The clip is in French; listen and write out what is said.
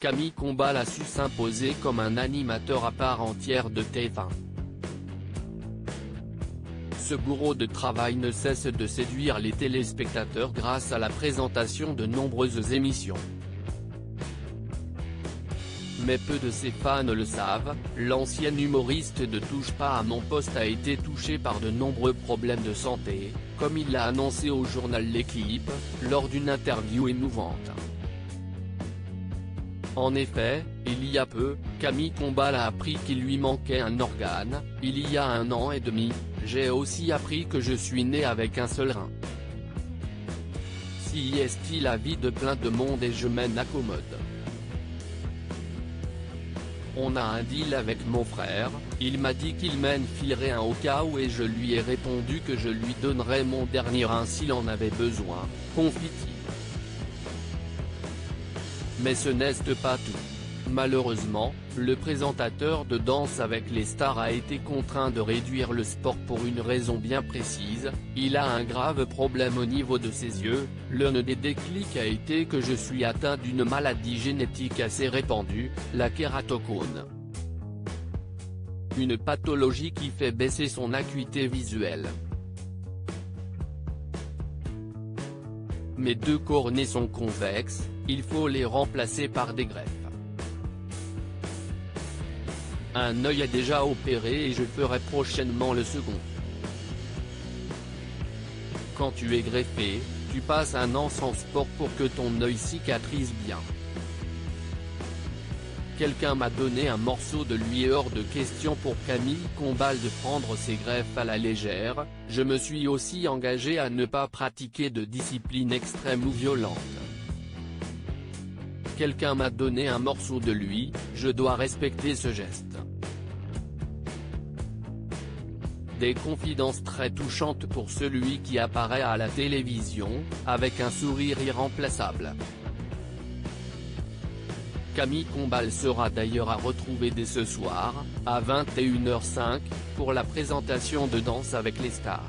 Camille Combal a su s'imposer comme un animateur à part entière de TF1. Ce bourreau de travail ne cesse de séduire les téléspectateurs grâce à la présentation de nombreuses émissions. Mais peu de ses fans le savent, l'ancien humoriste de Touche pas à mon poste a été touché par de nombreux problèmes de santé, comme il l'a annoncé au journal L'Équipe, lors d'une interview émouvante. En effet, il y a peu, Camille Combal a appris qu'il lui manquait un organe. Il y a 1 an et demi, j'ai aussi appris que je suis né avec un seul rein. Si est-il la vie de plein de monde et je m'en accommode. On a un deal avec mon frère, il m'a dit qu'il m'en filerait un au cas où et je lui ai répondu que je lui donnerais mon dernier rein s'il en avait besoin, confie-t-il. Mais ce n'est pas tout. Malheureusement, le présentateur de Danse avec les stars a été contraint de réduire le sport pour une raison bien précise, il a un grave problème au niveau de ses yeux. L'un des déclics a été que je suis atteint d'une maladie génétique assez répandue, la kératocone. Une pathologie qui fait baisser son acuité visuelle. Mes 2 cornées sont convexes, il faut les remplacer par des greffes. Un œil est déjà opéré et je ferai prochainement le second. Quand tu es greffé, tu passes 1 an sans sport pour que ton œil cicatrise bien. Quelqu'un m'a donné un morceau de lui et hors de question pour Camille Combal de prendre ses greffes à la légère. Je me suis aussi engagé à ne pas pratiquer de discipline extrême ou violente. Quelqu'un m'a donné un morceau de lui, je dois respecter ce geste. Des confidences très touchantes pour celui qui apparaît à la télévision, avec un sourire irremplaçable. Camille Combal sera d'ailleurs à retrouver dès ce soir, à 21h05, pour la présentation de Danse avec les stars.